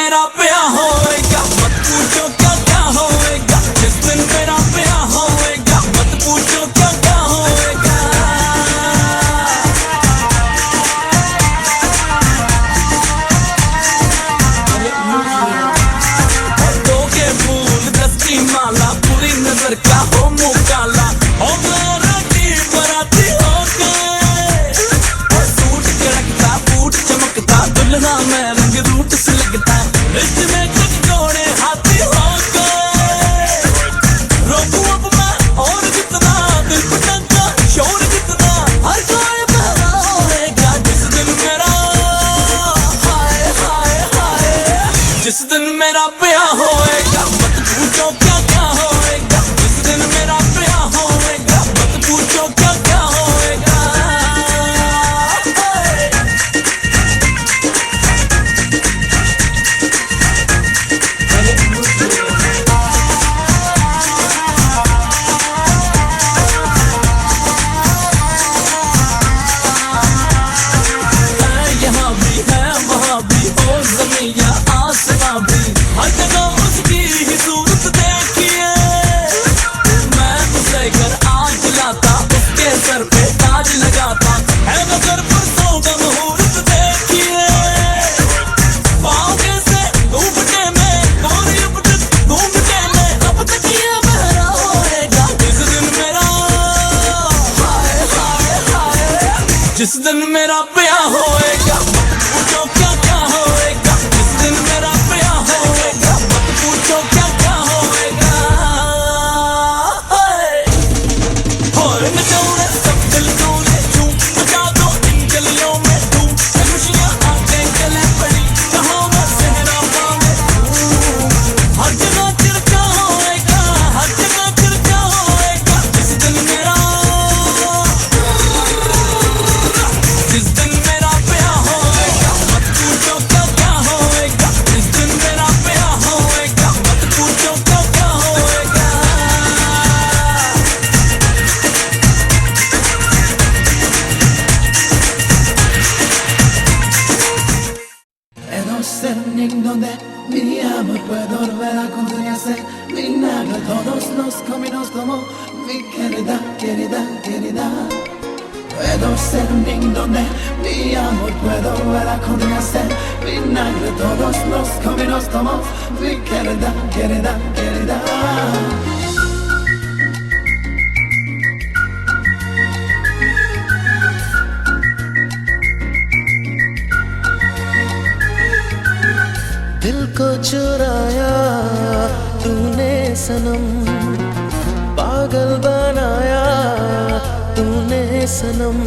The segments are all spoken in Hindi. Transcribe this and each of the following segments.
मेरा ब्याह होएगा मत पूछो क्या क्या होएगा। जिस दिन मेरा ब्याह होएगा मत पूछो क्या क्या होएगा। दोगे फूल 10 की माला पूरी नजर का हो मुँह काला हो रोटी बराती हो गए। सूट कड़कता बूट चमकता दुल्हना में रंग रूट से लगता रिश्ते में कुछ जोड़े हाथी हो गए। रोकू अब मैं और जितना दिल पटका शोर जितना हर कोई बहरा होएगा जिस दिन मेरा हाय हाय हाय। जिस दिन मेरा ब्याह होएगा मत पूछो क्या क्या होएगा। जिस दिन मेरा ब्याह होएगा मत पूछो क्या क्या होएगा। यहाँ भी है वहाँ भी हो ज़मीं या आसमां भी हर जगह उसकी ही सूरत देखिए। मैं उसे घर आज लाता उसके सर पे ताज लगाता है मगर परसों का मुहूर्त देखिए। पाँव से घूमने में गोरी उपटक घूमने में अब तक ये बहरा होएगा जिस दिन मेरा हाय हाय हाय। जिस दिन मेरा ब्याह होएगा मत पूछो क्या क्या होएगा। जिस दिन मेरा ब्याह होएगा मत पूछो क्या क्या होएगा। होए नचौड़े सब दिल तोड़े झूम बजा दो इन गलियों में धूम खुशियाँ आके गले पड़ी कहाँ मैं सहरा पावे हर जगह चर्चा होएगा हर जगह चर्चा होएगा। जिस दिन मेरा ब्याह होएगा मत पूछो क्या क्या होएगा। जिस दिन मेरा ब्याह होएगा मत पूछो क्या क्या होएगा। En un setting donde mi amor puedo volver a contenerse. Vinagre todos los caminos tomó mi querida, querida, querida. En un setting donde mi amor puedo volver a contenerse. Vinagre todos los caminos tomó mi querida, querida, querida. दिल को चुराया तूने सनम पागल बनाया तूने सनम।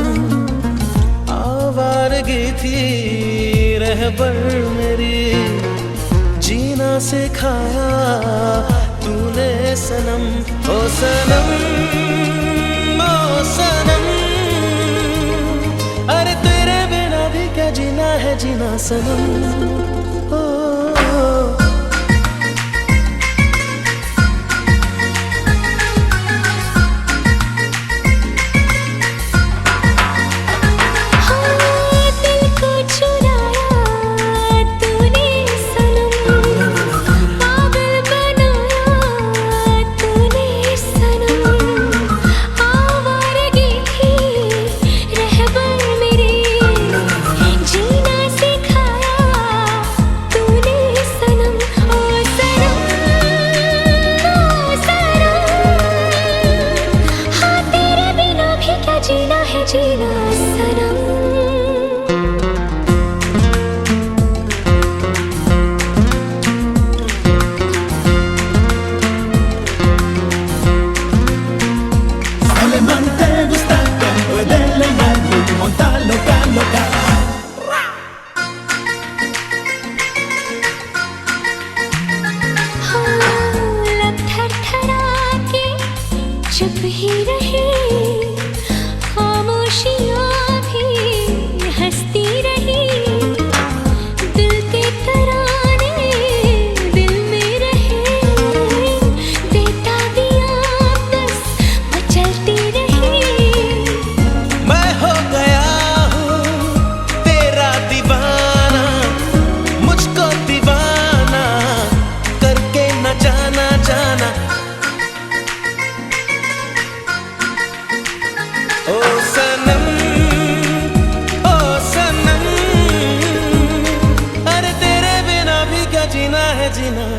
आवारगी थी रहबर मेरी जीना सिखाया तूने सनम। ओ सनम ओ सनम अरे तेरे बिना भी क्या जीना है जीना सनम। जीना सिखाया तूने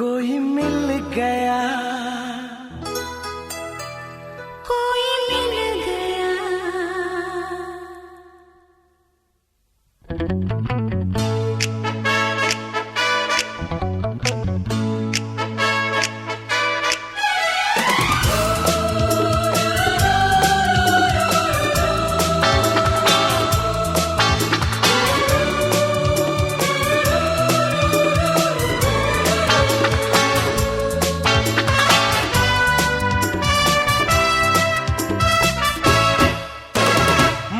कोई मिल गया, कोई मिल गया।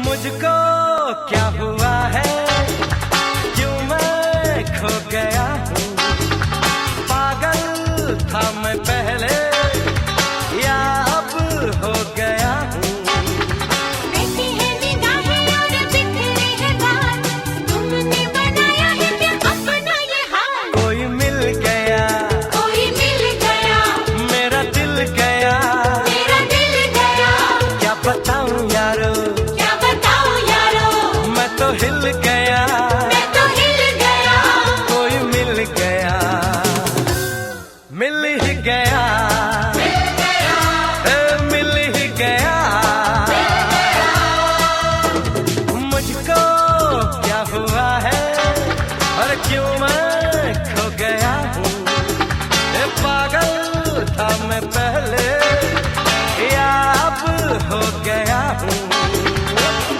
मुझको क्या हुआ है, क्यों मैं खो गया हूँ। पागल था मैं पहले, या अब हो गया हूँ। बैठी है निगाहें और बिखरे हैं बाल, तुमने बनाया है क्या अपना ये हाल। कोई मिल गया, कोई मिल गया, मेरा दिल गया, मेरा दिल गया। क्या बताऊं यारो, क्या बताऊं यारो, मैं तो हिल गया। मैं तो हिल गया। कोई मिल गया, मिल ही गया, मिल ही गया। मुझको क्या हुआ है और क्यों मैं खो गया हूँ। पागल था मैं पहले, या अब हो गया हूँ।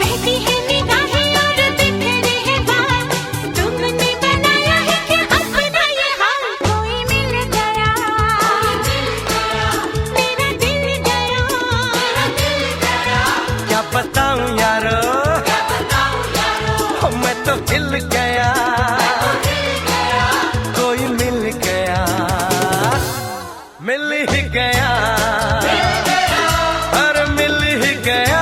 बहती है निगाहें और बिखरे हैं बाल, तुमने बनाया है क्या अपना ये हाल। कोई मिल गया, मेरा दिल गया, मेरा दिल गया। क्या बताऊं यारो, मैं तो हिल गया। कोई मिल गया, मिल ही गया, और मिल ही गया।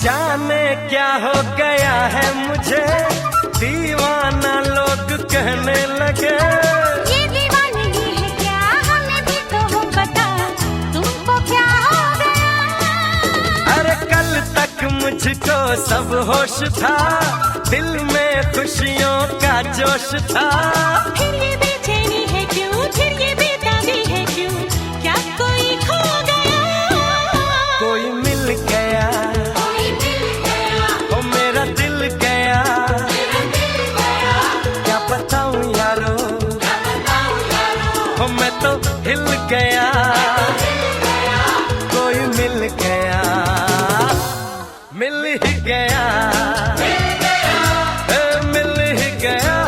जाने क्या हो गया है मुझे, दीवाना लोग कहने लगे। ये दीवानगी है क्या, हमें भी तो हो पता, तुमको क्या हो गया। अरे कल तक मुझको सब होश था, दिल में खुशियों का जोश था। फिर ये बेचैनी है क्यों, फिर ये बेताबी है क्यों, क्या कोई खो गया। कोई मिल गया, कोई मिल गया, ओ मेरा दिल गया। मेरा दिल गया। क्या बताऊं यारो, क्या बताऊं यारो, ओ मैं तो हिल गया। कोई मिल गया, मिल ही गया, मिल ही गया।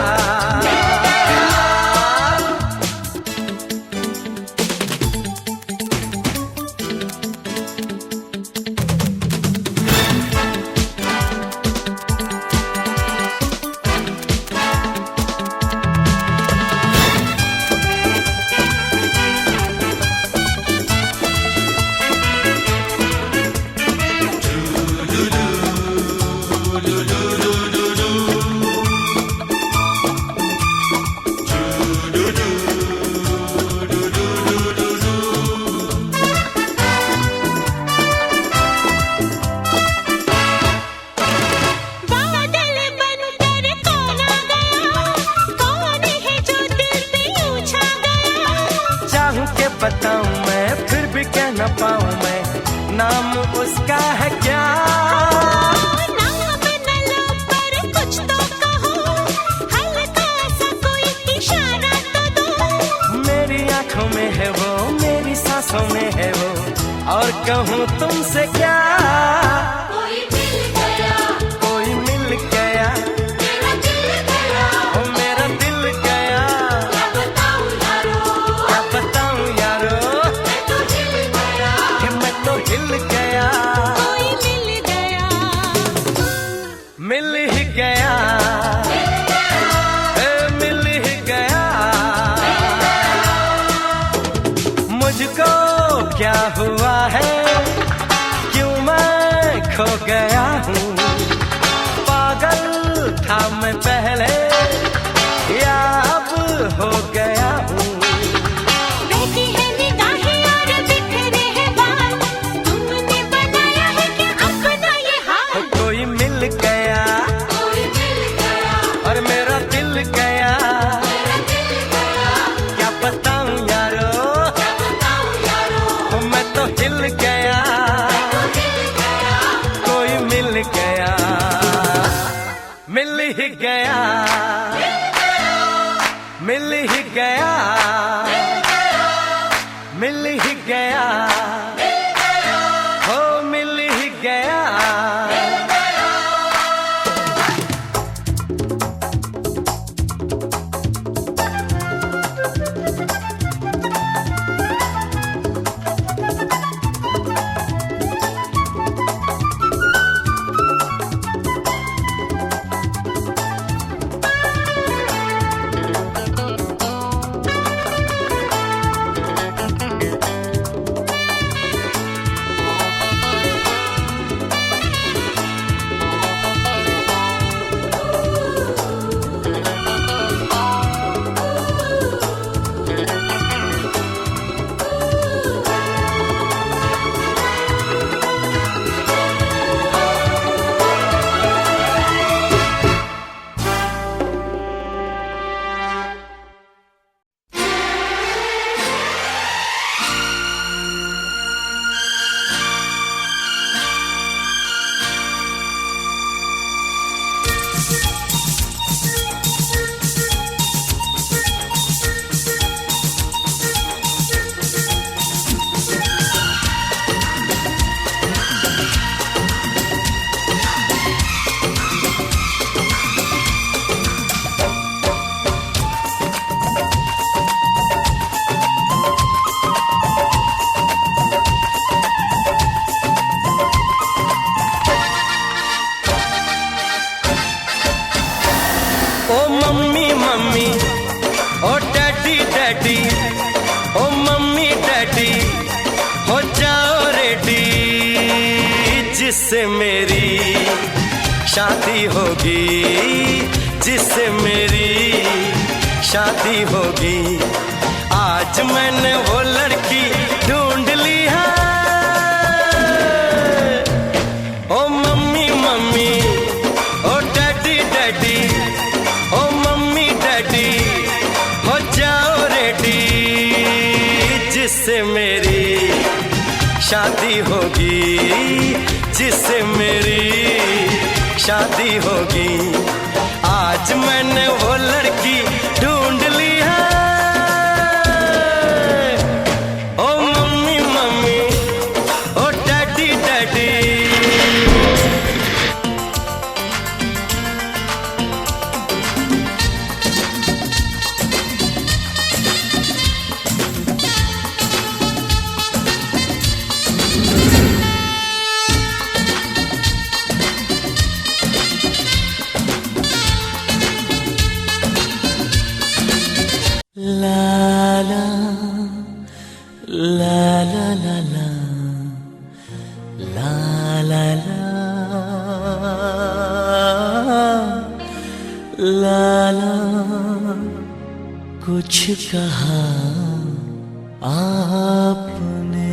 न पाऊं मैं, नाम उसका है क्या? नाम न लो पर कुछ तो कहो, हल्का सा कोई इशारा तो दो। मेरी आंखों में है वो, मेरी सांसों में है वो, और कहूँ तुमसे क्या, कोई मिल गया, कोई मिल गया, मेरा दिल गया, ओ मेरा दिल गया। क्या बताऊं यारो, क्या बताऊं यारो, मैं तो हिल गया, कि मैं तो हिल गया। कोई मिल गया, मिल ही गया, मिल ही गया। मुझको क्या हुआ है, क्यों मैं खो गया हूँ। पागल था मैं पहले, या अब हो गया हूँ। बहती है निगाहें और बिखरे हैं बाल, तुमने बनाया है क्या अपना ये हाल। कोई मिल गया, कोई मिल गया, और मेरा दिल गया। मेरा दिल गया, क्या बताऊं यारो, क्या बताऊं यारो, मैं तो हिल गया। तो हिल गया, कोई मिल गया, मिल ही गया, मिल ही गया, मिल ही गया, हो मिल ही गया। ओ mummy mummy, oh daddy daddy, ओ मम्मी डैडी, हो जाओ रेडी। जिससे मेरी शादी होगी, जिससे मेरी शादी होगी। आज मैंने वो लड़की ढूंढ ली है। Oh mummy mummy, oh daddy daddy, ओ मम्मी डैडी, हो जाओ रेडी। जिससे मेरी शादी होगी, जिससे मेरी शादी होगी। आज मैंने वो लड़की ढूंढ ली है। Oh mummy mummy, oh daddy daddy. La la la la la la la la la la कुछ कहा आपने।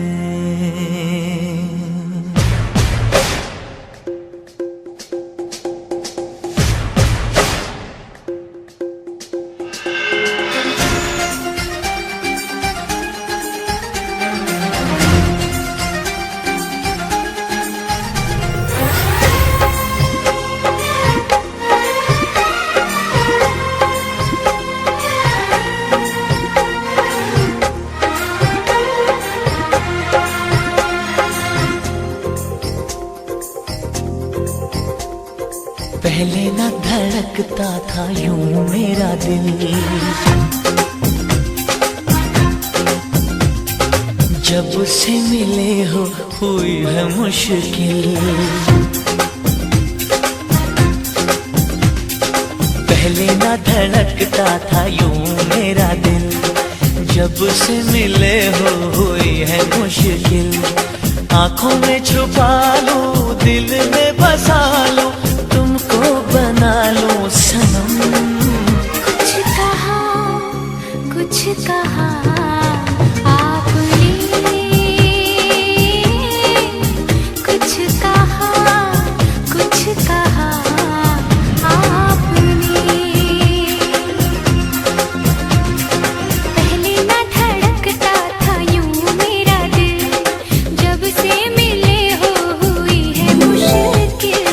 था यूं मेरा दिल। जब से मिले हो हुई है मुश्किल। पहले ना धड़कता था यूं मेरा दिल, जब से मिले हो हुई है मुश्किल। आंखों में छुपा लूं, दिल में बसा लूं, तुमको बना लूं सनम। कुछ कहा आपने, कुछ कहा आपने। पहले ना धड़कता था यूं मेरा दिल, जब से मिले हो हुई है मुश्किल।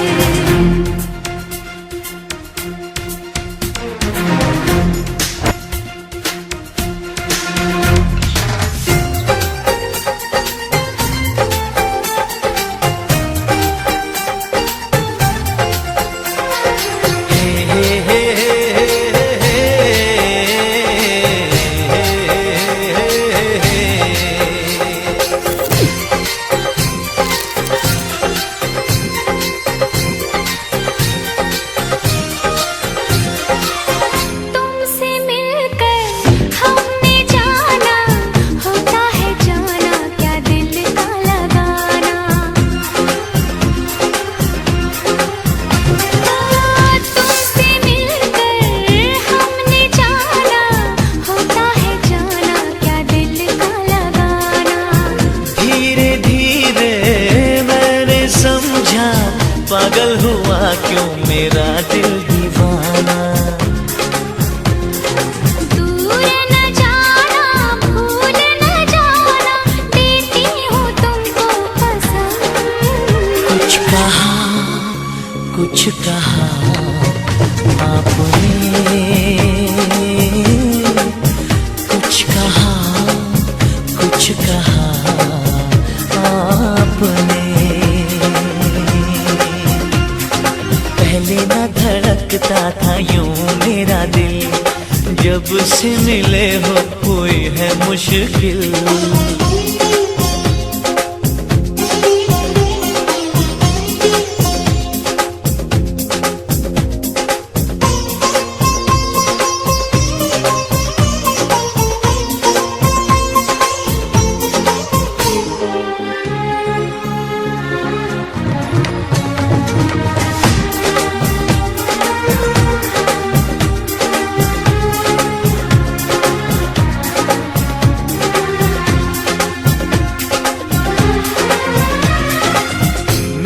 तुमसे मिलकर हमने जाना, होता है जाना क्या दिल का लगाना। तुमसे मिलकर हमने जाना, होता है जाना क्या दिल का लगाना। धीरे धीरे मैंने समझा, पागल हुआ क्यों मेरा दिल दीवाना। दूर न जाना, भूल न जाना, देती हूँ तुमको पसंद। कुछ कहा आपने, कुछ कहा आपने। पहले ना धड़कता था यूं मेरा दिल, जब से मिले हो हुई है मुश्किल।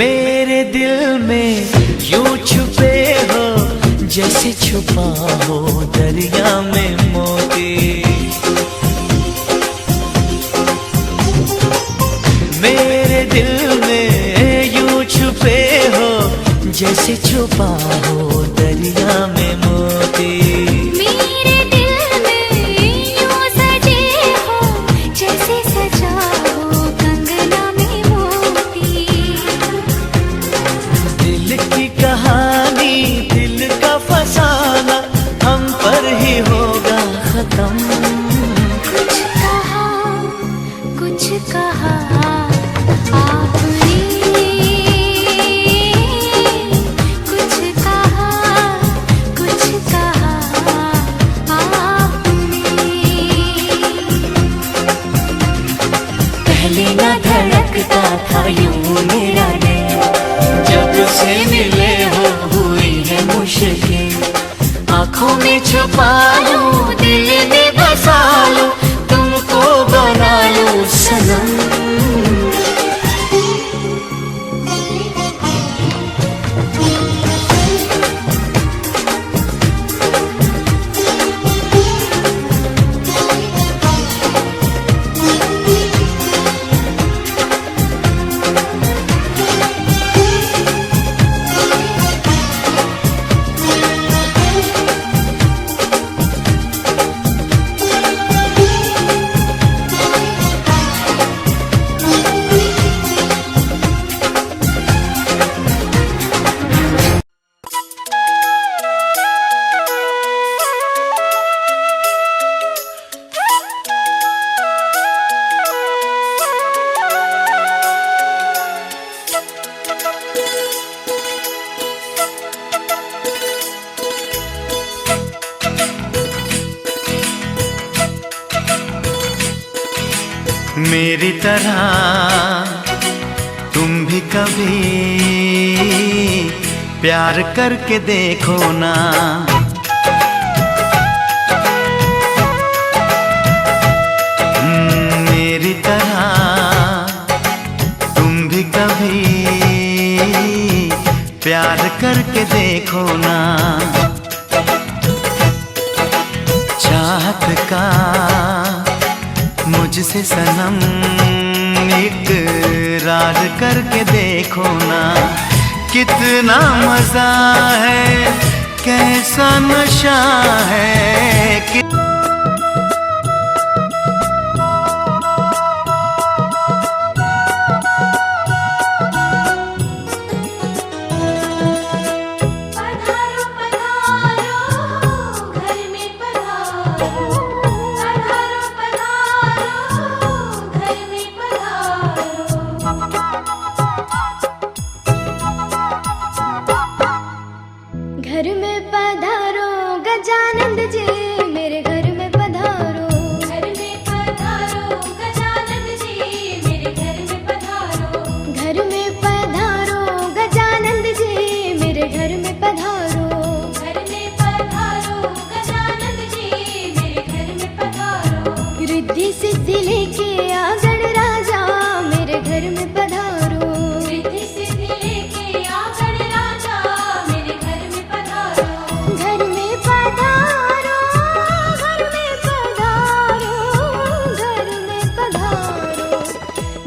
मेरे दिल में यूं छुपे हो, जैसे छुपा हो दरिया में मोती। मेरे दिल में यूं छुपे हो, जैसे छुपा हो दरिया में मोती। मेरे दिल में यूं सजे हो, जैसे सजा हो कंगना में मोती। दिल की कहानी, दिल का फसाना, हम पर ही होगा खत्म। कुछ कहा आपने, कुछ कहा आपने। पहले ना धड़कता था यूं मेरा दिल, जब से मिले हो हुई है मुश्किल। आंखों में छुपा लूं, दिल में बसा लूं, तुमको बना लूं सनम। मेरी तरह तुम भी कभी प्यार करके देखो ना। मेरी तरह तुम भी कभी प्यार करके देखो ना। चाहत का मुझसे सनम इकरार करके देखो ना। कितना मजा है, कैसा नशा है कि घर में पधारो गजानंद जी, मेरे घर में पधारो। घर में पधारो गजानंद जी, मेरे घर में पधारो। घर में पधारो गजानंद जी, मेरे घर में पधारो। घर में पधारो गजानंद जी, मेरे घर में पधारो। रिद्धि सिद्धि लेके आ गणराजा, मेरे घर में पधारो। रिद्धि सिद्धि लेके आ गणराजा, मेरे घर में पधारो। घर में पधारो, घर में पधारो, घर में पधारो।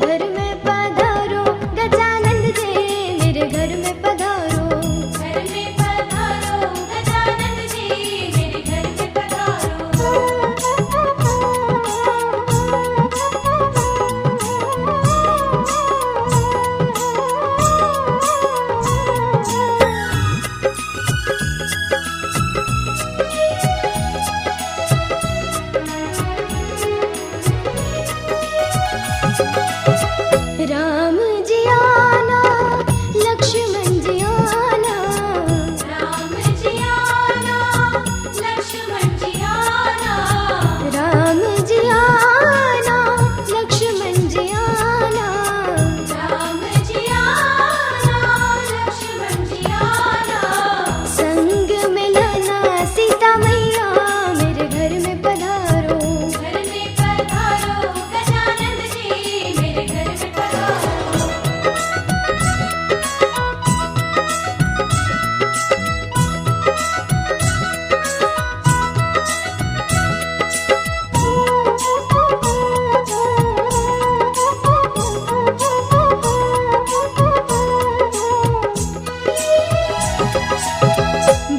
घर में पधारो गजानंद जी, मेरे घर में पधारो। घर में पधारो गजानंद जी, मेरे घर में पधारो। राम जी आना, लक्ष्मण जी आना। राम जी आना, लक्ष्मण जी आना। राम जी आना, लक्ष्मण जी आना। राम जी आना, लक्ष्मण जी आना। संग में लाना सीता मैया, मेरे घर में पधारो। घर में पधारो गजानंद जी, मेरे घर में पधारो।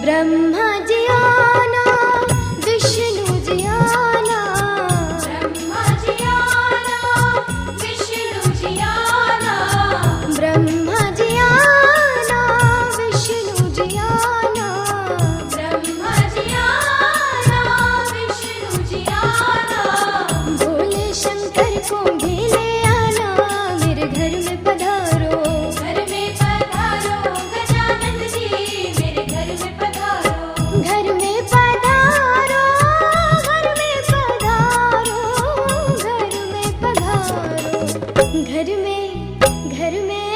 ब्रह्मा जी आना, विष्णु जी आना। ब्रह्मा जी आना, विष्णु जी आना। ब्रह्मा जी आना, विष्णु जी आना। ब्रह्मा जी आना, विष्णु जी आना। भोले शंकर को भी ले आना, मेरे घर में पधारो। घर में पधारो गजानंद जी, मेरे घर में पधारो। घर में पधारो, घर में पधारो, घर में पधारो। घर में, घर में,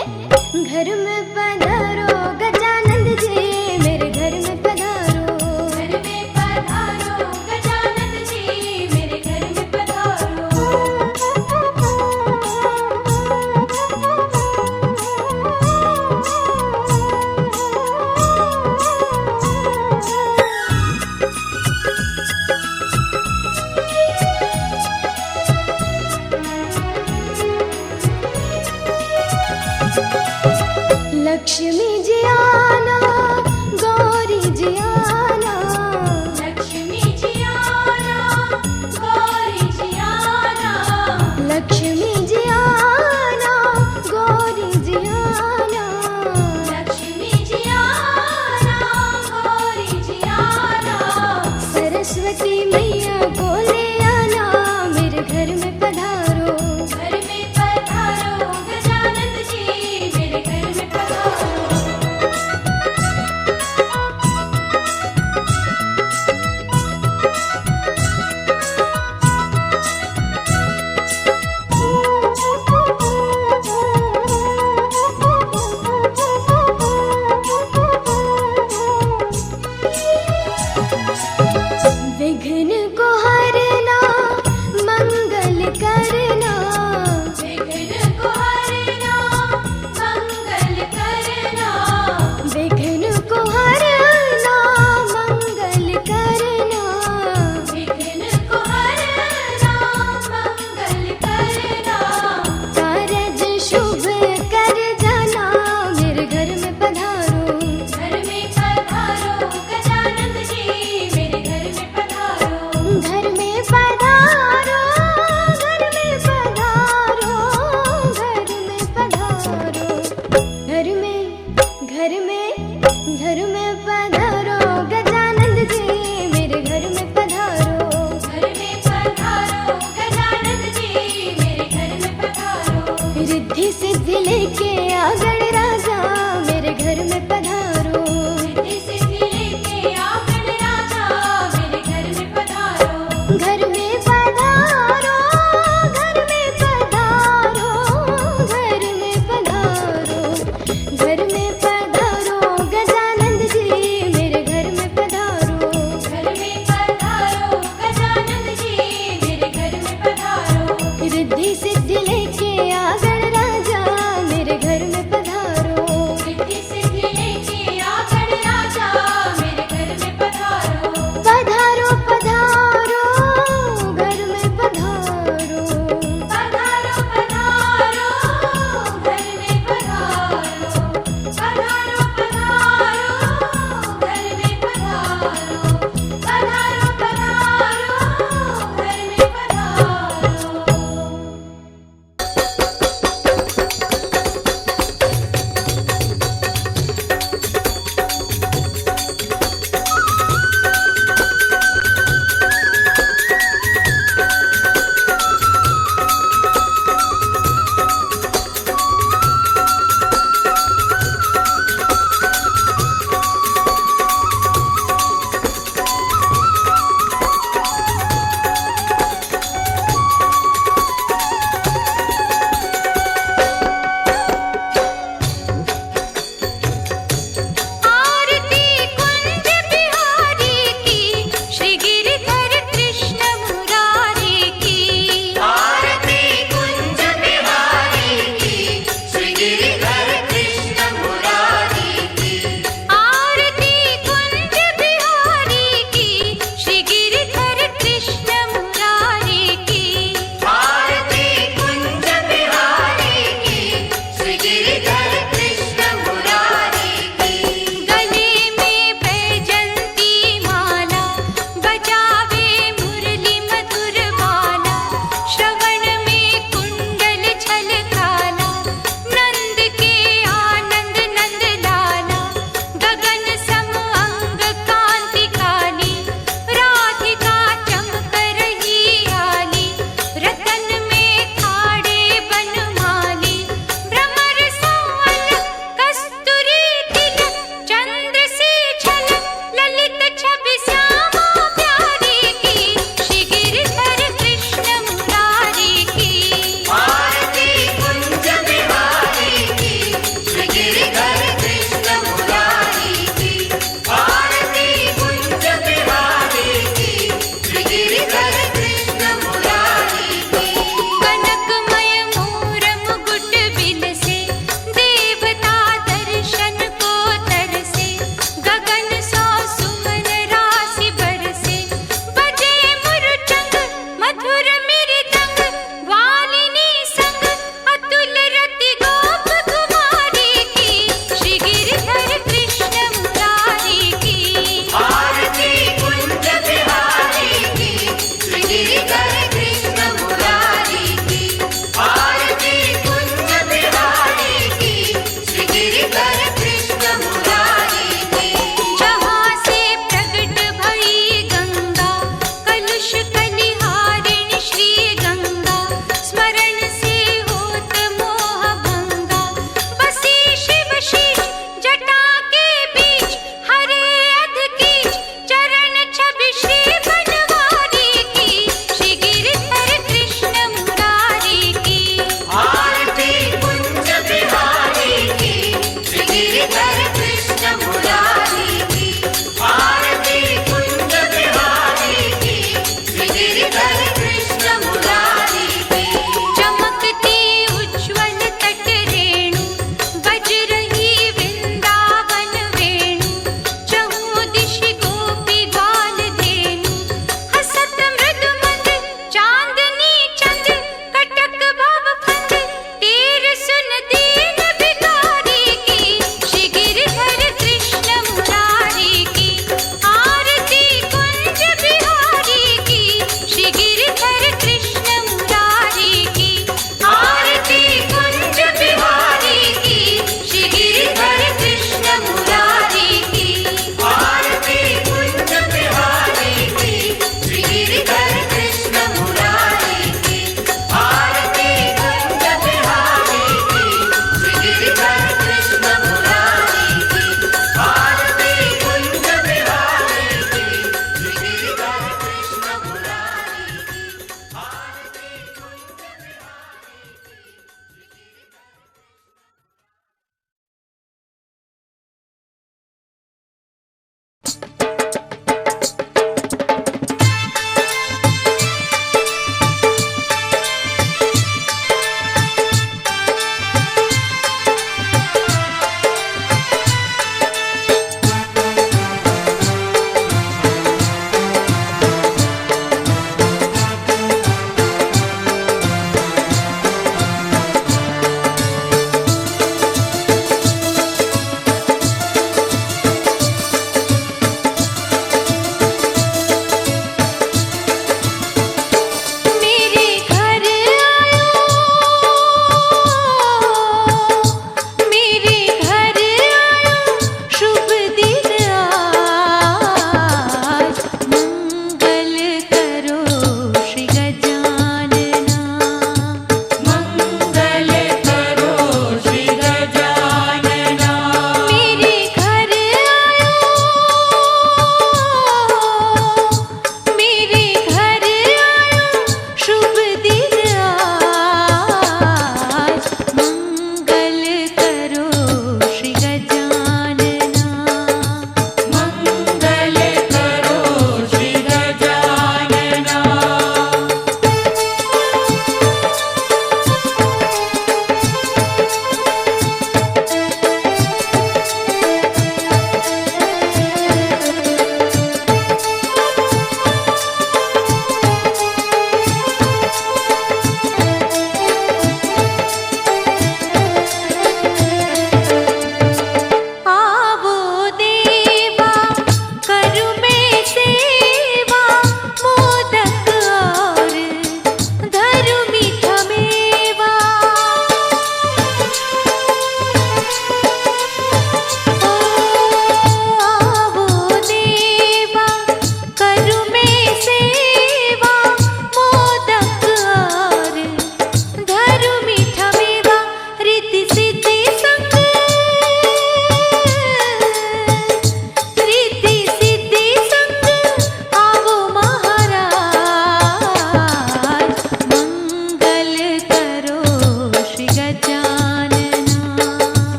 घर में पधारो गजानंद जी, मेरे घर में पधारो। घर में पधारो गजानंद जी, मेरे घर में पधारो। लक्ष्मी जी आना, गौरी जी आना। लक्ष्मी जी आना, गौरी जी आना। लक्ष्मी जी आना, गौरी जी आना। लक्ष्मी जी आना, गौरी जी आना। सरस्वती मैया को ले आना, मेरे घर में पधारो। घर में पधारो गजानंद जी, मेरे घर में पधारो।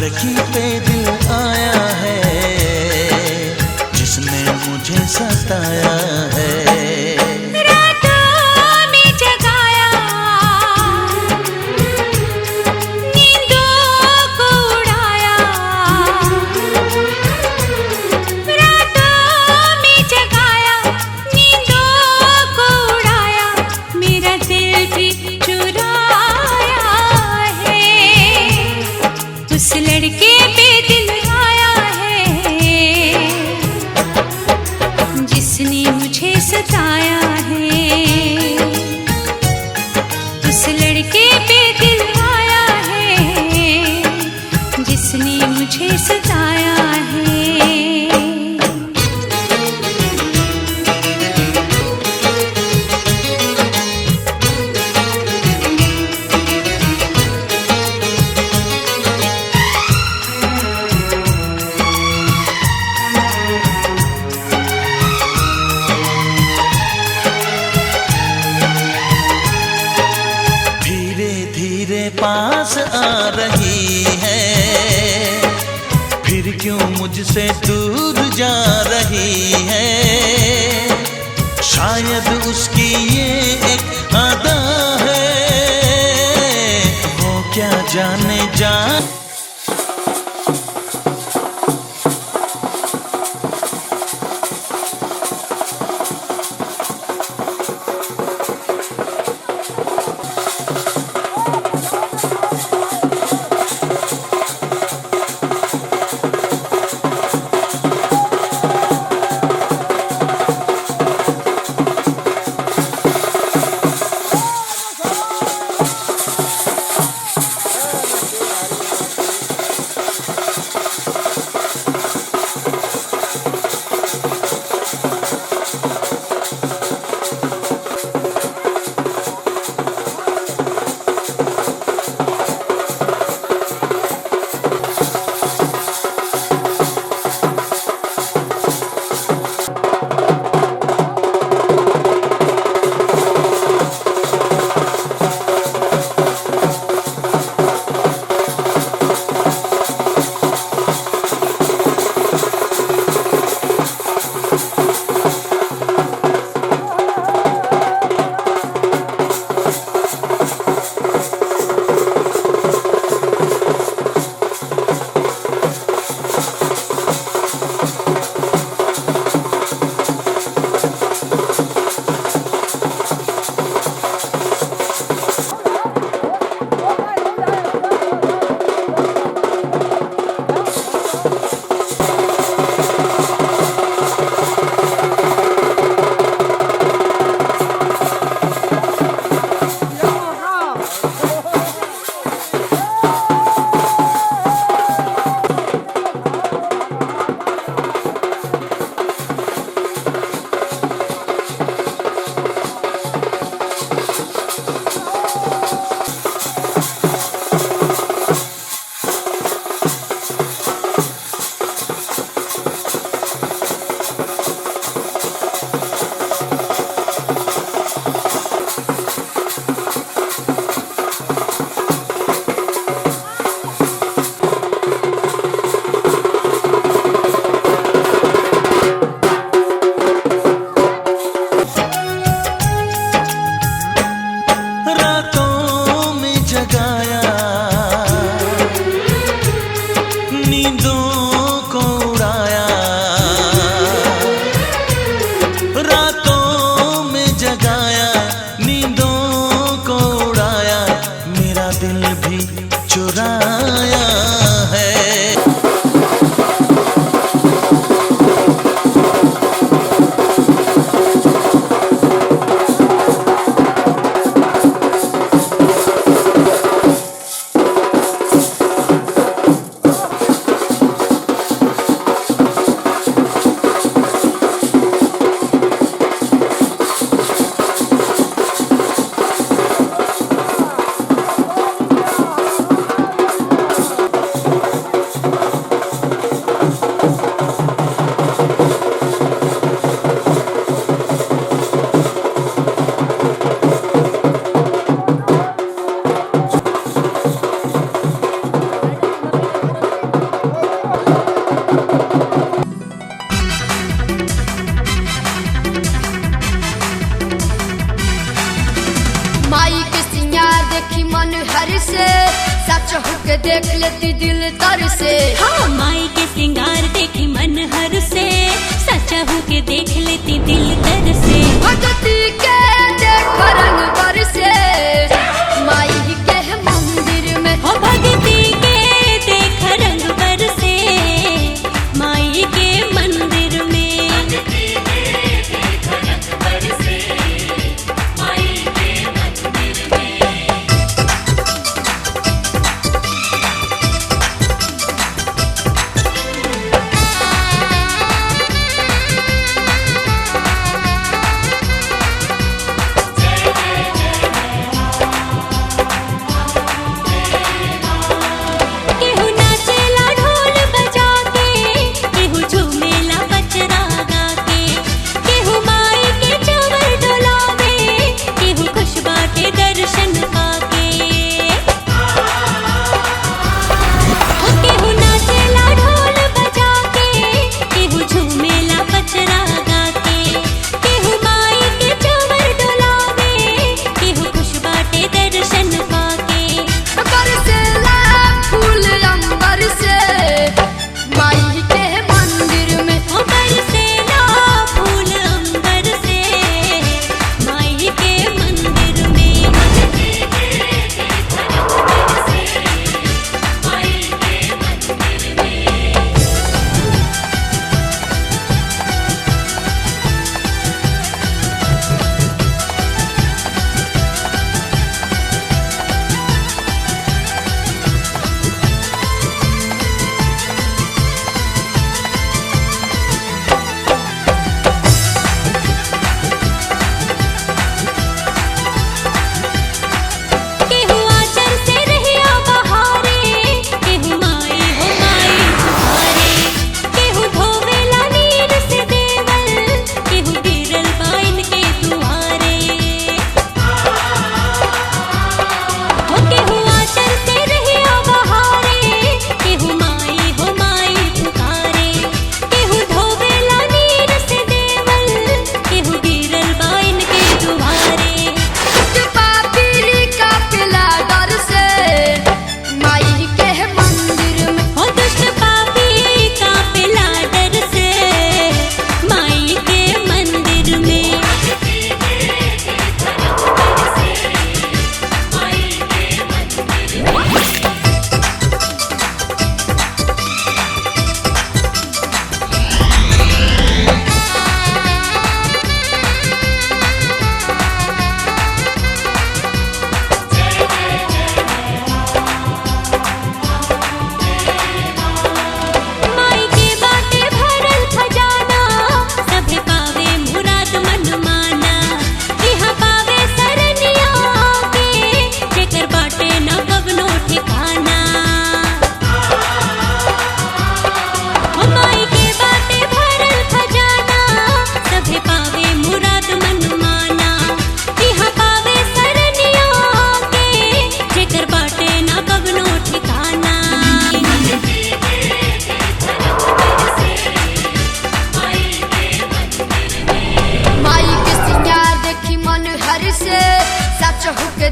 लड़की पे दिल आया है जिसने मुझे सताया है। उस लड़के पे दिल आया है जिसने मुझे सताया है। उस लड़के पे दिल आया है जिसने मुझे सताया है। पास आ रही है फिर क्यों मुझसे दूर जा रही है। शायद उसकी ये एक अदा है, वो क्या जाने जा। सच होके देख लेती दिल तर से। हाँ माई के सिंगार देखी मन हर से, सच्चा होके देख लेती दिल तर से। भगती के देख रंग बरसे माई के मंदिर में। हो भगती के देख रंग बरसे माई के मंदिर में।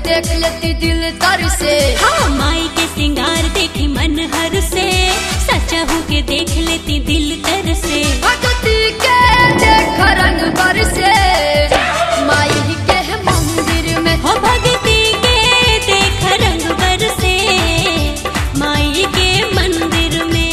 देख लेती दिल तर से। हाँ माई के सिंगार देखी मन हर से, सच्चा होके देख लेती दिल तर से। भगती के देख रंग बरसे माई के मंदिर में। हो भगती के देख रंग बरसे माई के मंदिर में।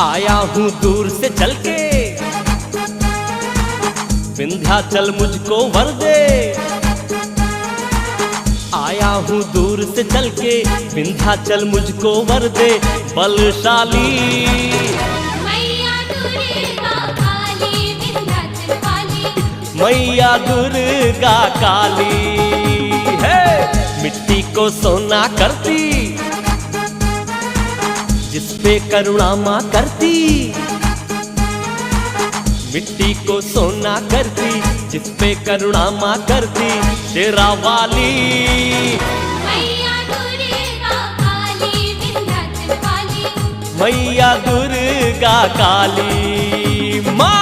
आया हूँ दूर से चल के, विंध्याचल मुझको वर दे। आया हूँ दूर से चल के, विंध्याचल मुझको वर दे। बलशाली मैया दुर्गा काली विंध्याचल वाली, मैया दुर्गा काली है। को सोना करती, जिस पे करुणा माँ करती। मिट्टी को सोना करती, जिस पे करुणा माँ करती। शेरा वाली मैया दुर्गा काली विंध्याचल वाली, मैया दुर्गा काली माँ।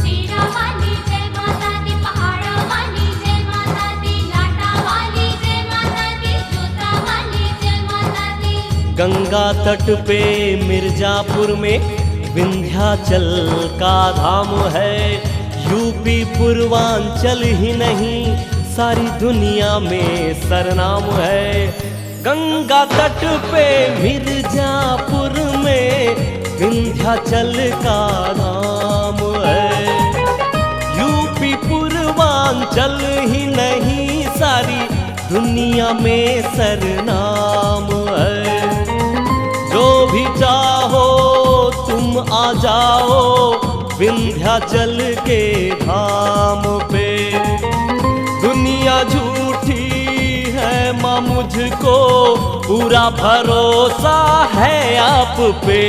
शेरा वाली जय माता दी, पहाड़ा वाली जय माता दी, लाटा वाली जय माता दी, जोता वाली जय माता दी। गंगा तट पे मिर्जापुर में विंध्याचल का धाम है। यूपी पूर्वांचल ही नहीं सारी दुनिया में सरनाम है। गंगा तट पे मिर्जापुर में विंध्याचल का धाम है। यूपी पूर्वांचल ही नहीं सारी दुनिया में सरनाम है। जो भी चाहो तुम आ जाओ विंध्याचल के धाम पे। दुनिया झूठी है माँ, मुझको पूरा भरोसा है आप पे।